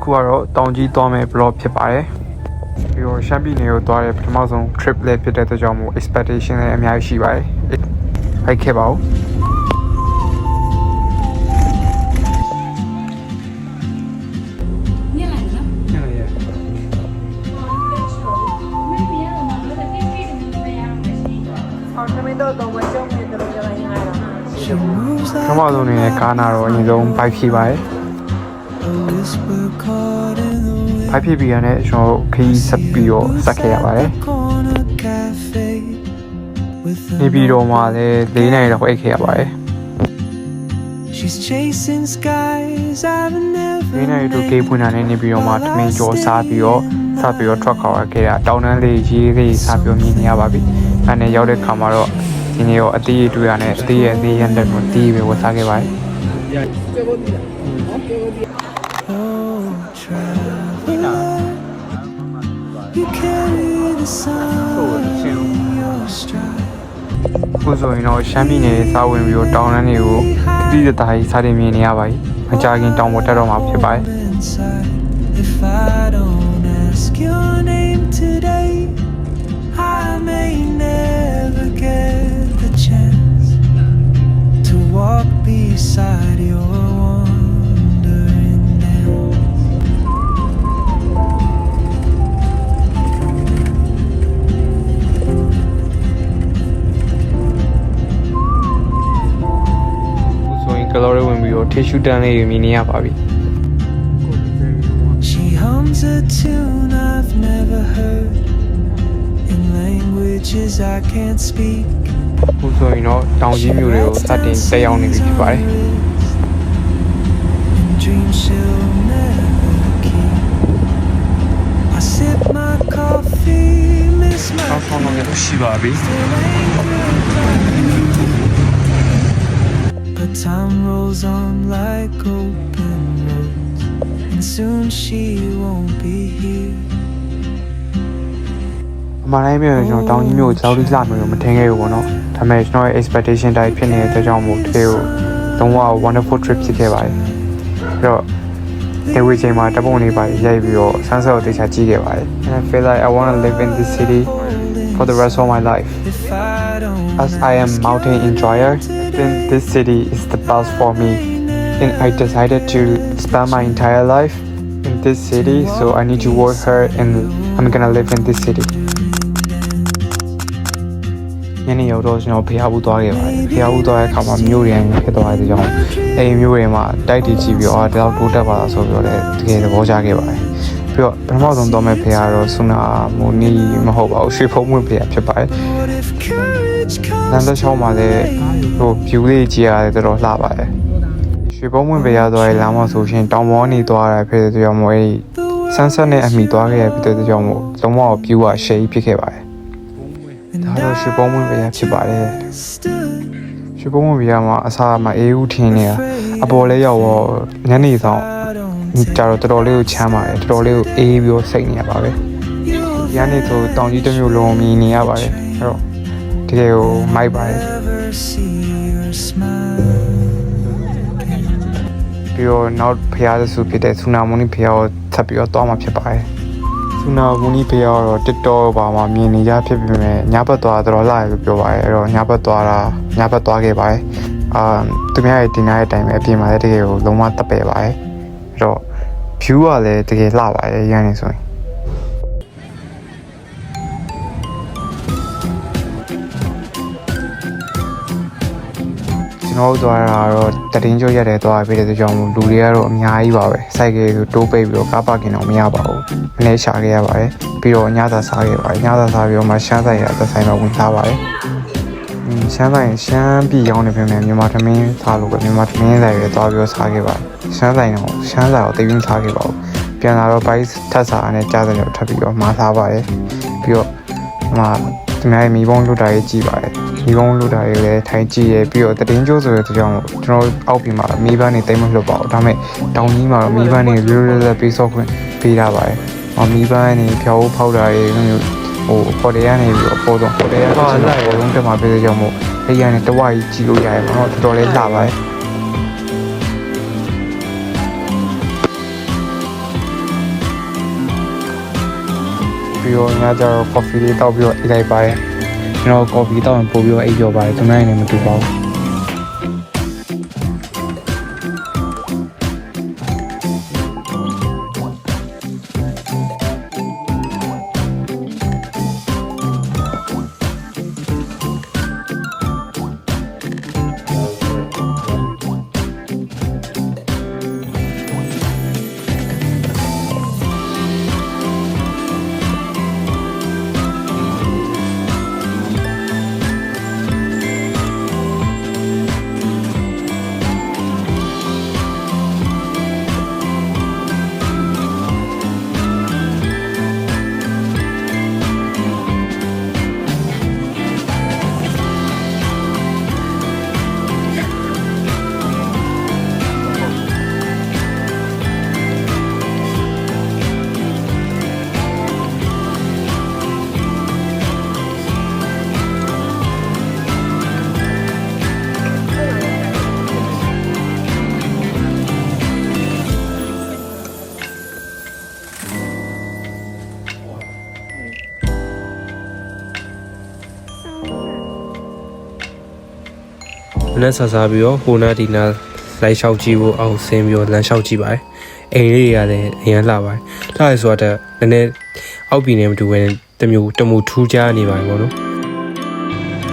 ခုကတော့တောင်ကြီးသွားမယ် vlog ဖြစ်ပါတယ်ပြီးတော့ရှမ်းပြည်နယ်ကိုသွားတဲ့ပထမဆုံး trip လေးဖြစ်တဲ့အတွက်ကြောင့်မို့ expectation လည်းအများကြီးရှိပါတယ်ဟိုက်ခဲ့ပါဦးပထမဆုံးအနေနဲ့ကားနာတော့အရင်ဆုံး bike ဖြည့်ပါတယ်ဘိုက်ဖြစ်ပြီးရတဲ့ကျွန်တော်ခရီးဆက်ပြီးတော့စက်ခဲ့ရပါတယ်နေပြီးတော့မှလည်း၄နိုင်တော့အိတ်ခဲ့ရပါတယ်၄နိုင်တို့ကေးဖွင့်တာနဲ့နေပြီးတော့မှတမင်ကျော်စားပြီးတော့ထွက်ခေါ်ရခဲ့တာတောင်းတန်းလေးရေးလေးစားပြီးမြင်နေရပါပြီအဲနဲ့ရောက်တဲ့ခါမှာတော့ဒီနေ့ရောအသေးအတွေ့ရနဲ့အသေးရဲ့အသေးရန်တဲ့ကိုတီးပဲဝတ်စားခဲ့ပါတယ်ခုဆိုရင်တော့ရှမ်းပြည်နယ်စားဝင်ပြီးတော့တောင်တန်းတွေကိုတိတိတသားကြီးစားတင်မြင်နေရပါပြီ။မကြခင်တောင်ပေါ်တက်တော့မှာဖြစ်ပါတယ်ကလော်ရီဝင်ပြီးတော့ tissue တန်းလေးမြင်နေရပါပြီ She hums a tune I've never heard in languages I can't speak ခုဆိုရင်တော့တောင်ကြီးမြို့တွေကိုစတင်တက်ရောက်နေပြီဖြစ်ပါတယ် Dream she'll never keep I sip my coffee miss my အောက်ဆုံးတော့ရှိပါပြီTime rolls on like open roads and soon she won't be here အမှန်တိုင်းပြောရင်ကျွန်တော်တောင်ကြီးမြို့ကိုကြောက်လိလာမျိုးမထင်ခဲ့ဘူးပေါ့နော်ဒါပေမဲ့ကျွန်တော်ရဲ့ expectation တိုင်းဖြစ်နေတဲ့အတွက်ကြောင့်မို့တကယ်ကိုလုံးဝ wonderful trip ဖြစ်ခဲ့ပါတယ်ပြီးတော့ဒီဝေးချိန်မှာတပုံနေပါရိုက်ပြီးတော့ sunset ကိုတိကျကြည့်ခဲ့ပါတယ် and I feel like I want to live in this city for the rest of my life as I am mountain enjoyer then this city is the best for me and I decided to spend my entire life in this city so I need to work hard and I'm gonna live in this city ညနေရောက်တော့ကျွန်တော်ဖျားဘူးသွားခဲ့ပါတယ်ဖျားဘူးသွားတဲ့အခါမှာမြို့ရင်းဖြစ်သွားတဲ့ကြောင့်အဲ့မြို့တွေမှာတိုက်တီကြည့်ပြီးတော့ဒီလောက်တိုးတက်ပါလားဆိုပြီးတော့လည်းတကယ်သဘောကျခဲ့ပါတယ်ပြီးတော့ပထမဆုံးသွားမဲ့ဖျားတော့ဆူနာမိုနီမဟုတ်ပါဘူးရွှေဖုံးမွေဖျားဖြစ်ပါတယ်လမ်းတစ်ချောင်းမှာလည်းဟို view လေးကြည့်ရတယ်တော်တော်လှပါတယ်ရွှေဖုံးမွေဖျားသွားတဲ့လမ်းမှာဆိုရှင်တောင်ပေါ်နေသွားတာဖြစ်တဲ့ကြောင့်မို့အဲ့ sunset နဲ့အမီသွားခဲ့ရဖြစ်တဲ့ကြောင့်မို့လုံးဝ view က shade ဖြစ်ခဲ့ပါတယ်ဒါတော့ရွှေပုံးမွေးပြရဖြစ်ပါတယ်ရွှေပုံးမွေးပြရမှာအစားမှာအေးဦးထင်းနေတာအပေါ်လဲရောက်တော့ညနေဆောင်ကြတော့တော်တော်လေးကိုချမ်းပါတယ်တော်တော်လေးကိုအေးပြီးတော့စိတ်နေရပါပဲညနေဆိုတောင်ကြီးတစ်မျိုးလုံးမြင်နေရပါတယ်အဲ့တော့တကယ်ကိုမိုက်ပါတယ်ပြီးတော့နောက်ဖျားစုဖြစ်တဲ့ဆူနာမွန်နီဖျားကိုထပ်ပြီးတော့တောင်းမှာဖြစ်ပါတယ်ဆူနာမူနီဖေရောတော့ TikTok ဘာမှမြင်နေကြဖြစ်ပေမဲ့ညဘက်သွားတော့လာရလို့ပြောပါတယ်အဲ့တော့ညဘက်သွားခဲ့ပါတယ်သူများရဲ့တင်တဲ့အတိုင်းပဲအပြင်မှာလည်းတကယ်ကိုလုံးဝတက်ပယ်ပါတယ်အဲ့တော့ view ကလည်းတကယ်လှပါတယ်ရန်နေဆိုရင်ကျွန်တော်တို့သွားတာတော့တတင်းကျိုးရက်တယ်သွားပြီးတဲ့ကြောင့်လူတွေကတော့အများကြီးပါပဲစိုက်ကယ်ကိုတိုးပိတ်ပြီးတော့ကားပါကင်တော့မရပါဘူးမနေ့ရှာခဲ့ရပါတယ်ပြီးတော့ညသာစားခဲ့ပါတယ်ညသာစားပြီးတော့မှရှမ်းဆိုင်ရသက်ဆိုင်မှာဝင်စားပါတယ်ရှမ်းပြည်ရောင်းနေပြင်မြန်မာသမင်းစားလို့ပဲမြန်မာသမင်းဆိုင်ရဲသွားပြီးတော့စားခဲ့ပါတယ်ရှမ်းဆိုင်တော့တိတ်ပြီးစားခဲ့ပါဘူးပြန်လာတော့ bike ထပ်စားနဲ့ကြားတယ်တော့ထပ်ပြီးတော့မှားစားပါတယ်ပြီးတော့ဒီမှာမီးပုံးလွတ်တာရေးကြည့်ပါတယ်မီးပုံးလွတ်တာရေးလည်းထိုင်ကြည့်ရပြီးတော့တတင်းကျိုးဆိုတဲ့ကြောင့်ကျွန်တော်အောက်ပြင်မှာမီးပန်းနေတိတ်မလွတ်ပါဘူးဒါပေမဲ့တောင်ကြီးမှာတော့မီးပန်းနေလွတ်ပေးဆော့ခွင့်ပေးတာပါတယ်မီးပန်းနေဖြောဖောက်တာရေးမျိုးဟိုပေါ်တယ်ရနေပြီးတော့ပေါ်တယ်ရတော့လိုက်ပေါ်လုံးတက်မှာပေးတဲ့ကြောင့်မို့အဲ့ရနေတဝါကြီးကြည့်လို့ရတယ်ပေါ့နော်တော်တော်လေးလှပါတယ် ပြီးတော့ညကျတော့ coffee လေးတောက်ပြီးတော့အိတ်လိုက်ပါတယ်ကျွန်တော် coffee တောက်ရင်ပို့ပြီးတော့အိတ်ကျော်ပါတယ်သူများနေမတူပါဘူးလက်ဆာစားပြီးတော့ဟိုနာဒီနာလိုက်လျှောက်ကြည့်ဖို့အောင်ဆင်းပြီးတော့လမ်းလျှောက်ကြည့်ပါတယ်အိမ်လေးတွေကလည်းအရင်လှပါတယ်လှရဆိုတော့နည်းနည်းအောက်ပြည်နေမတူဘဲတမျိုးတမှုထူးခြားနေပါတယ်ပေါ့နော်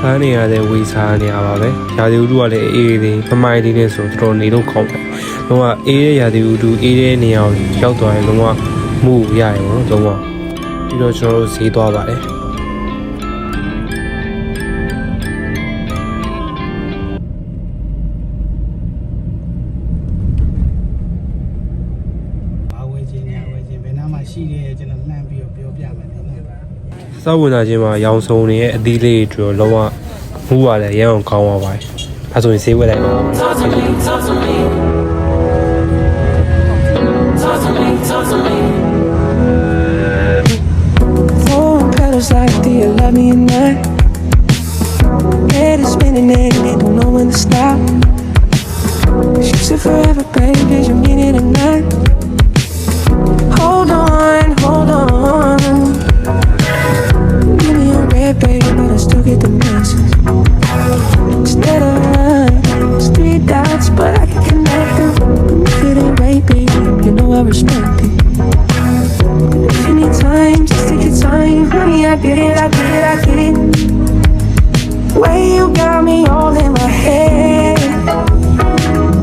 အားနေရတဲ့ဝေစားနေရပါပဲရာသီဥတုကလည်းအေးလေးမမိုက်လေးနဲ့ဆိုတော်နေတော့ကောင်းတယ်လုံးဝအေးတဲ့ရာသီဥတုအေးတဲ့နေရာကိုရောက်သွားရင်လုံးဝမှုရရပေါ့နော်လုံးဝပြီးတော့ကျွန်တော်တို့ဈေးသွားပါတယ်ရှိတယ်ကျွန်တော်လှမ်းပြီးတော့ပြောပြမယ်နော် စောက်ဝင်လာခြင်းမှာရောင်စုံနေရဲ့အသီးလေးတွေတော့လုံးဝမူးရတယ်ရမ်းအောင်ကောင်းသွားပါတယ်အဲဆိုရင်ဈေးဝယ်လိုက်ပါဦးLike do you love me or not? Head is spinning and they don't know when to stop. She said forever, baby, did you mean it or not? Hold on, hold on. Give me your red, baby, but I still get the message. Instead of it's 3 dots, but I can connect them. If it ain't right, baby, you know I respect it. If you need time, just take your time. Honey, I get it, I get it, I get it. Way you got me all in my head.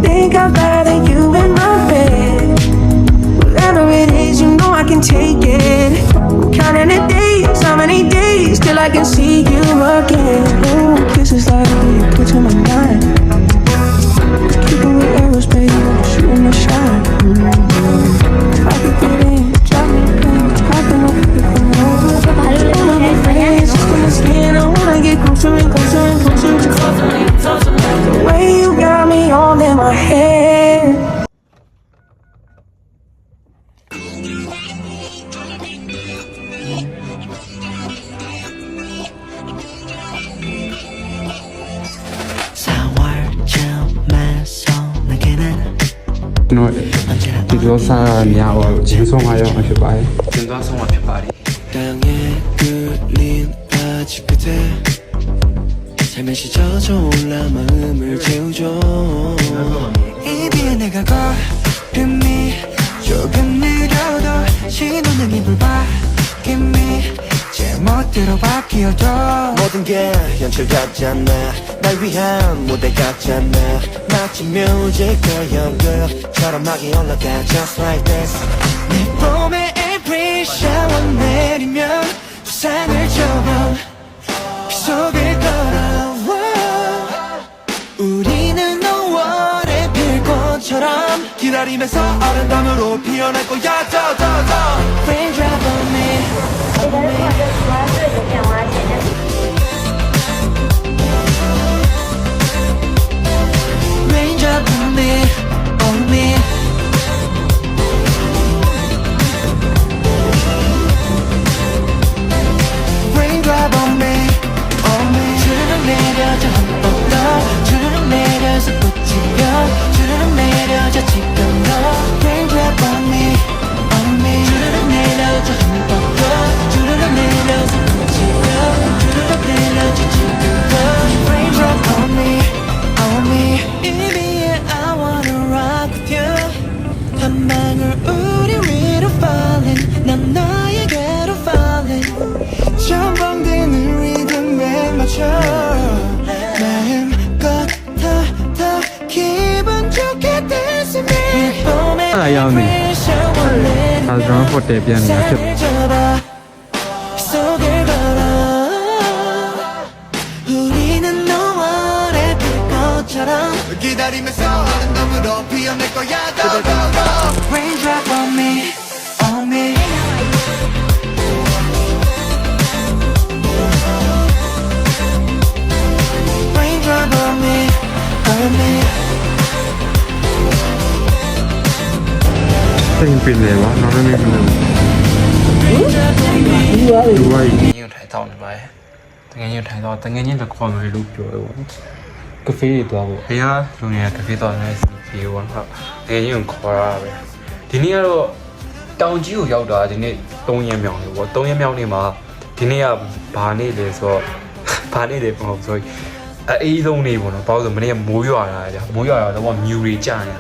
Think I'd rather you in my bed. Whatever it is, you know I can take it. I'm counting the days, how many days till I can see you again. Ooh, kisses like you put to my mind. Keep it with arrows, baby, shooting my shot. I could get in, drop me down, popping up from over. All of my friends, just in my skin, I wanna get closer and closer and closer to you. The way you got me all in my head. No,ဒီလိုစားရများတော့ဂျင်းဆုံးမရောက်မှာဖြစ်ပါတယ်။ဂျင်းသွားဆုံးမှာဖြစ်ပါတယ်။ 땅에 끌린 아직 끝에 살며시 젖어올라 마음을 채우죠 이 비에 내가 걸음이 조금 느려도 신호등이 불바뀜이 제 멋대로 바뀌어도 모든 게 연출 같잖아 날 위한 무대 같잖아 마치 뮤직 연극처럼 막이 올라가 just like this 내 봄에 every shower 내리면 두상을 접어 비 속을 걸어와 우리는 5월의 필꽃처럼 기다리면서 아름다움으로 피어날 거야 더 Raindrop on me Raindrop on me on me Raindrop on me on me 주르륵 내려져 한 번 더 주르륵 내려서 꽃이여 주르륵 내려져 지금 너 Raindrop on me on me 주르륵 내려져 한 번 더 주르륵 ရောက်နေဒါကျွန်တော်ဟိုတယ်ပြန်နေတာဖြစ် 속을 걸어 우리는 너와의 빛꽃처럼 기다리면서 아름다움으로 피어낼 거야 Raindrop on me on me Raindrop on me on me တင်ပင်လေဝါနော်နေနေလူဝိုင်းညထိုင်တော့နေပါရဲ့တကယ်ညထိုင်တော့တကယ်ညလက်ခေါ်မယ်လို့ပြောတယ်ပေါ့ကဖေးတွေတော့ပေါ့အေးဟာလူငယ်ကဖေးတော့နေစီပြေပေါ့ဟုတ်တကယ်ညခေါ်ရပဲဒီနေ့ကတော့တောင်ကြီးကိုရောက်တာဒီနေ့3ရက်မြောက်နေပေါ့3ရက်မြောက်နေမှာဒီနေ့ကဘာနေ့လဲဆိုတော့ဘာနေ့လဲပေါ့ဆိုအေးဆုံးနေပေါ့နော်ဘာလို့ဆိုမနေ့ကမိုးရွာတာကြာမိုးရွာတာတော့မြူတွေကြာနေ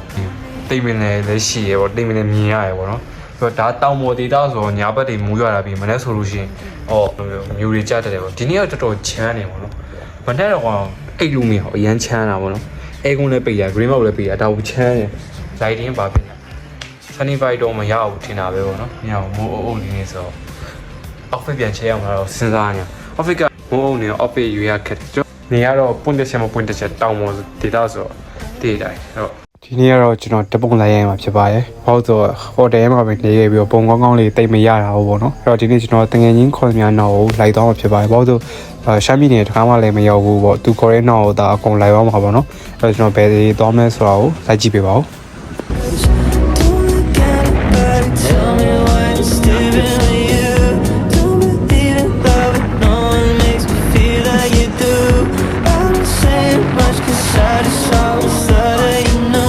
တိတ်မင်းလည်းရှိရပေါ့တိတ်မင်းလည်းမြင်ရရပေါ့နော်ဆိုတော့ဒါတောင်ပေါ်ဒေတာဆိုညာဘက်တွေမိုးရွာတာပြီးမနေ့ဆိုလို့ရှိရင်မြူတွေကြာတယ်ပေါ့ဒီနေ့ကတော်တော်ချမ်းနေပေါ့နော်မနေ့တော့အိတ်လူမင်းဟောအရန်ချမ်းတာပေါ့နော်အဲကုန်းလည်းပိတ်ရ green box လည်းပိတ်ရဒါဘူးချမ်းနေ lighting ပါပြင်75တော့မရဘူးထင်တာပဲပေါ့နော်ညောင်မိုးအုပ်လေးနေဆို office ပြန်ချဲအောင်လာတော့စဉ်းစားနေ office ကမိုးအုပ်နေ office ရွေးရခက်တယ်နေရတော့ပွင့်တက်ချက်မပွင့်တက်ချက်တောင်ပေါ်ဒေတာဆိုတည်တိုင်းအဲ့တော့ဒီနေ့ကတော့ကျွန်တော်တပုံလိုက်ရမှာဖြစ်ပါတယ်။ဘာလို့ဆိုဟိုတယ်မှာပဲနေခဲ့ပြီးတော့ပုံကောင်းကောင်းလေးတိတ်မရတာဘူးပေါ့နော်။အဲ့တော့ဒီနေ့ကျွန်တော်တငယ်ချင်းခေါ်များနောက်ကိုလိုက်သွားမှာဖြစ်ပါတယ်။ဘာလို့ဆိုရှမ်းပြည်နယ်တခါမှလည်းမရောက်ဘူးပေါ့။သူခေါ်တဲ့နောက်ကိုဒါအကုန်လိုက်သွားမှာပေါ့နော်။အဲ့တော့ကျွန်တော်ဘယ်တွေသွားမလဲဆိုတာကိုလိုက်ကြည့်ပေးပါဦး။ Tell me why I'm still with you. Don't believe in love, but no one makes me feel like you do. I don't say much 'cause I just always thought that you know.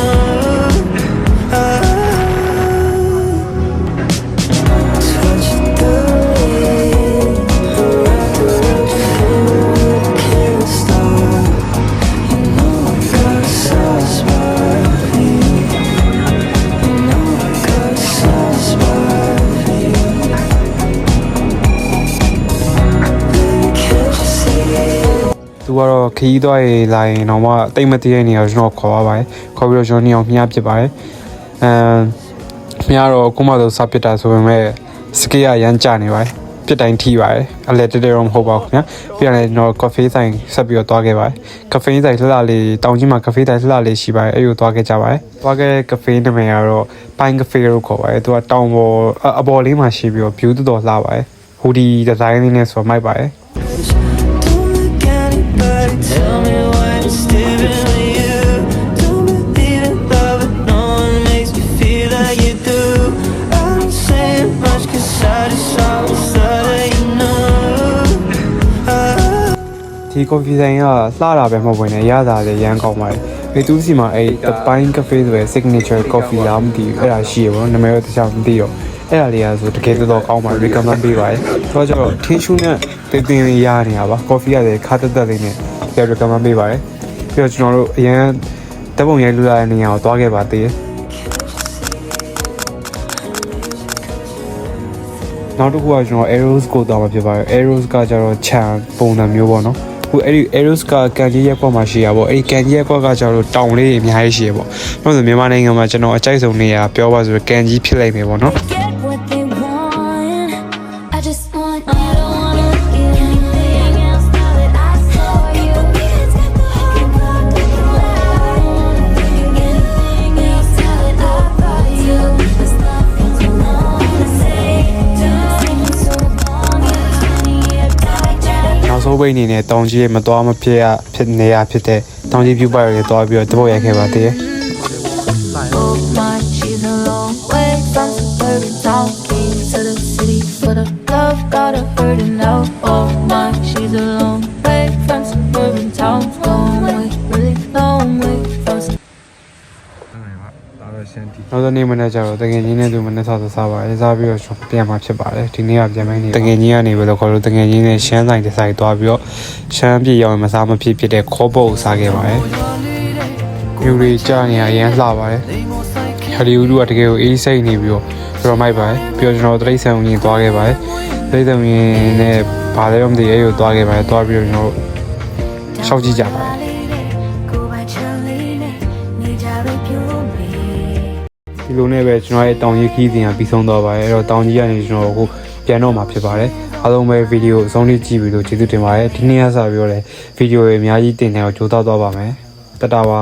Touch the rain, can't stop. You know I got such smile for you. You know I got such smile for you. Baby, can't you see it? သူကတော့ခရီးသွားရေးလာရင်တော့မှတိတ်မတည့်ရနေအောင်ကျွန်တော်ခေါ်ပါပါတယ်ခေါ်ပြီးတော့ကျွန်တော်နေအောင်မြှပြစ်ပါတယ်မြှတော့အခုမှတော့စပစ်တာဆိုပေမဲ့စကေးကရမ်းကျနေပါတယ်ပြစ်တိုင်းထိပါတယ်အလဲတက်တယ်တော့မဟုတ်ပါဘူးခင်ဗျာပြီးရင်လည်းကျွန်တော်ကာဖေးဆိုင်ဆက်ပြီးတော့တွားခဲ့ပါတယ်ကာဖေးဆိုင်လှလှလေးတောင်ကြီးမှာကာဖေးဆိုင်လှလှလေးရှိပါတယ်အဲ့ကိုတွားခဲ့ကြပါတယ်တွားခဲ့ကာဖေးနာမည်ကတော့ပိုင်းကာဖေးလို့ခေါ်ပါတယ်သူကတောင်ပေါ်အပေါ်လေးမှာရှိပြီးတော့ view တော်လှပါတယ်ဟူဒီဒီဇိုင်းလေးနဲ့ဆိုမိုက်ပါတယ် Don't look at anybody, tell me why I'm still with you. Don't believe in love, but no one makes me feel like you do. I don't say much 'cause I just always thought that you know. ဒီ coffee ဆိုင်ကလှတာပဲမဟုတ်ဘူးねရတာလည်းရမ်းကောင်းပါတယ်အဲ့သူစီမှာအဲ့ The Pine Cafe ဆိုတဲ့ signature coffee လားမသိဘူးအဲ့ဒါရှိရပါတော့နာမည်တော့တခြားမသိတော့အဲ့ဒါလေးကဆိုတကယ်တော့ကောင်းပါ recommend ပေးပါတယ်ဆိုတော့ထင်းရှူးနဲ့တင်းတင်းလေးရနေတာပါ coffee ရတယ်ခါတက်တက်လေးနဲ့ပြ recommend ပေးပါတယ်ပြီးတော့ကျွန်တော်တို့အရင်တပ်ပုံရိုက်လူလာတဲ့နေရာကိုသွားခဲ့ပါသေးတယ်နောက်တစ်ခုကကျွန်တော် Arrows ကိုသွားမှာဖြစ်ပါတယ် Arrows ကကျတော့ခြံပုံစံမျိုးပေါ့နော်ခုအဲ့ဒီ Arrows ကကန်ကြီးရက်ကွက်မှာရှိရပေါ့အဲ့ဒီကန်ကြီးရက်ကွက်ကကျတော့တောင်လေးအများကြီးရှိရပေါ့နောက်ဆိုမြန်မာနိုင်ငံမှာကျွန်တော်အကြိုက်ဆုံးနေရာပြောပါဆိုကန်ကြီးဖြစ်လိုက်မယ်ပေါ့နော် Get what they want. I just want you. I don't wanna get anything else now that I saw you. It's got the whole world to the line. I don't wanna think anything else now that I got you. There's nothing too long to say. Just taking so long. It's been a year, die. နောက်ဆုံးပိတ်အနေနဲ့တောင်ကြီးရဲ့မသွားမဖြစ်ရဖြစ်နေရဖြစ်တဲ့တောင်ကြီး view point တွေသွားပြီးတော့တပုတ်ရိုက်ခဲ့ပါသေးတယ် Oh my, she's a long way from suburban town. Keys to the city for the love, got her hurting now. Oh my, she's a long way from suburban town. Long way, really long way from. နောက်ဆုံးနေ့မနေ့ကျတော့တကယ်ကြီးနဲ့သူမနေ့စားစားပါတယ်စားပြီးတော့ပြန်มาဖြစ်ပါတယ်ဒီနေ့ကပြန်မနေတကယ်ကြီးကနေပဲလို့ခေါ်လို့တကယ်ကြီးနဲ့ရှမ်းဆိုင်တစ်ဆိုင်သွားပြီးတော့ရှမ်းပြည်ရောက်ရင်မစားမဖြစ်ဖြစ်တဲ့ခေါ်ပုတ်စားခဲ့ပါတယ်မြူရီကြာနေရအရင်လှပါတယ်ဟရီဦးတို့ကတကယ်ကိုအေးစိတ်နေပြီးတော့တော်မိုက်ပါတယ်ပြီးတော့ကျွန်တော်တရိတ်ဆန်ဦးကြီးသွားခဲ့ပါတယ်တရိတ်ဆန်ဦးကြီးနဲ့ဘာလဲမသိအဲ့ကိုသွားခဲ့ပါတယ်သွားပြီးတော့ကျွန်တော်ရှောက်ကြည့်ကြပါတယ် Go by Charlie, need you to you me. ဒီ ဒီလိုနဲ့ပဲကျွန်တော်ရဲ့တောင်ကြီးခီးစဉ်ကပြီးဆုံးသွားပါတယ်အဲ့တော့တောင်ကြီးကနေကျွန်တော်ကိုပြန်တော့မှာဖြစ်ပါတယ်အားလုံးပဲဗီဒီယိုအဆုံးထိကြည့်ပြီးလို့ကျေးဇူးတင်ပါတယ်ဒီနေ့ကစပြီးတော့လည်းဗီဒီယိုတွေအများကြီးတင်နေအောင်ကြိုးစားသွားပါမယ်တတပါ